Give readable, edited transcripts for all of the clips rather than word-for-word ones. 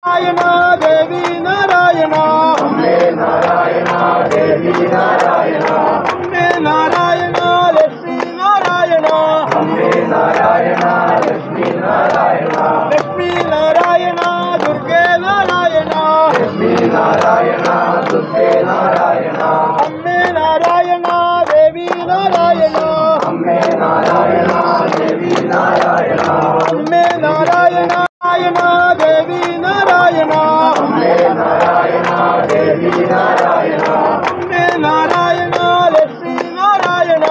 Narayan Devi Narayan Ambe Narayan Devi Narayan Ambe Narayan Lakshmi Narayan Ambe Narayan Lakshmi Narayan Lakshmi Narayan Durge Narayan Lakshmi Narayan Durge Narayan Ambe Narayan Devi Narayan Ambe Narayan Devi Narayan Ambe Narayan Devi Narayan Ambe Narayan Devi Narayan Ambe Narayan Lakshmi Narayan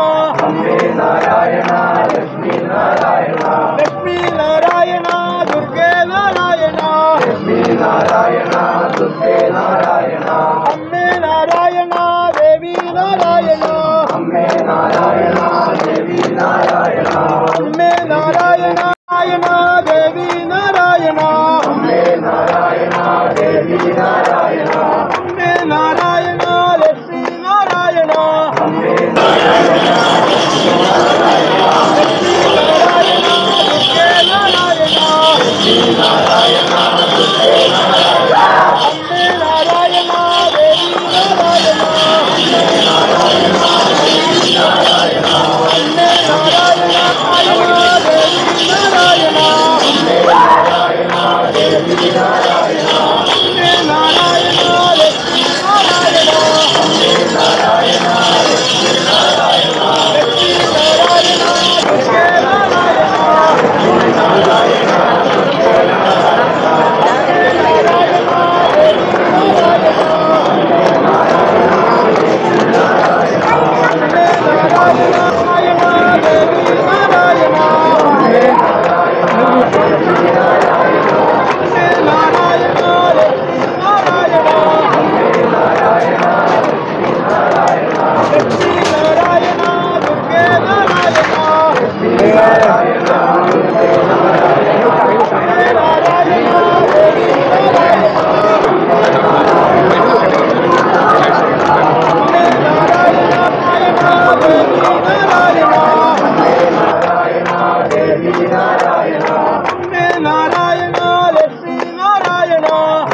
Ambe Narayan Lakshmi Narayan Lakshmi Narayan Durge Narayan Lakshmi Narayan Durge Narayan Ambe Narayan Devi Narayan Ambe Narayan Devi Narayan Ambe Narayan Devi Narayan Ambe Narayan Devi Narayan Ambe Narayan Lakshmi Narayan Ambe Narayan Lakshmi Narayan Durge Narayan Lakshmi Narayan Durge Narayan Ambe Narayan Devi Narayan Ambe Narayan Devi Narayan Ambe Narayan Devi Narayan Ambe Narayan Devi Narayan Ambe Narayan Lakshmi Narayan Ambe Narayan Lakshmi Narayan Lakshmi Narayan Durge Narayan Lakshmi Narayan Durge Narayan Ambe Narayan Devi Narayan Ambe Narayan Devi Narayan Ambe Narayan Devi Narayan Ambe Narayan Devi Narayan Ambe Narayan Lakshmi Narayan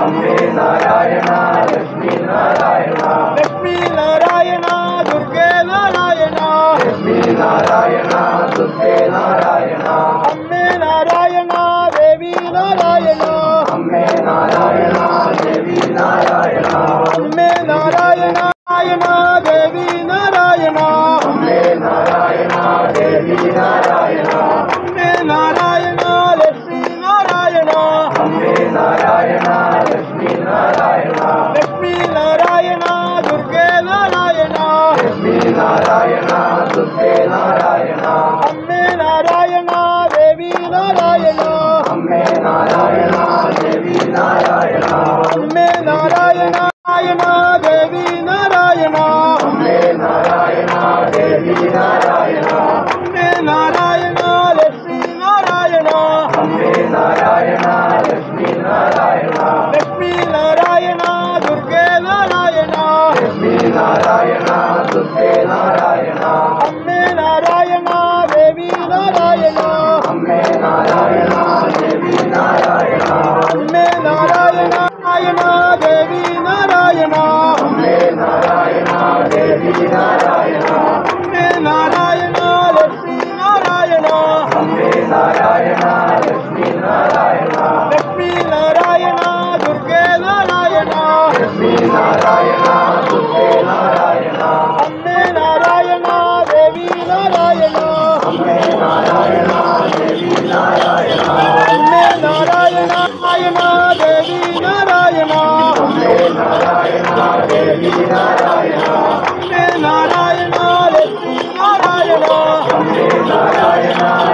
Ambe Narayan Lakshmi Narayan Lakshmi Narayan Durge Narayan Lakshmi Narayan Durge Narayan Ambe Narayan Devi Narayan Ambe Narayan Devi Narayan Ambe Narayan Devi Narayan Ambe Narayan Devi Narayan Ambe Narayan Lakshmi Narayan Ambe Narayan Lakshmi Narayan Lakshmi Narayan Durge Narayan Lakshmi Narayan Durge Narayan Ambe Narayan Devi Narayan Ambe Narayan Devi Narayan Ambe Narayan Devi Narayan Ambe Narayan Devi Narayan Ambe Narayan Lakshmi Narayan Ambe Narayan Lakshmi Narayan Lakshmi Narayan Durge Narayan Lakshmi Narayan Durge Narayan Ambe Narayan Devi Narayan Ambe Narayan Devi Narayan Ambe Narayan Devi Narayan Ambe Narayan Devi Narayan Ambe Narayan Lakshmi Narayan Ambe Narayan Lakshmi Narayan Lakshmi Narayan Durge Narayan Lakshmi Narayan Durge Narayan Ambe Narayan Devi Narayan Ambe Narayan Devi Narayan Ambe Narayan Devi Narayan Ambe Narayan Devi Narayan Ambe Narayan Lakshmi Narayan Ambe Narayan Lakshmi Narayan Lakshmi Narayan Durge Narayan Lakshmi Narayan Durge Narayan Ambe Narayan Devi Narayan Ambe Narayan Devi Narayan Ambe Narayan Devi Narayan Ambe Narayan Devi Narayan Ambe Narayan Lakshmi Narayan Ambe Narayan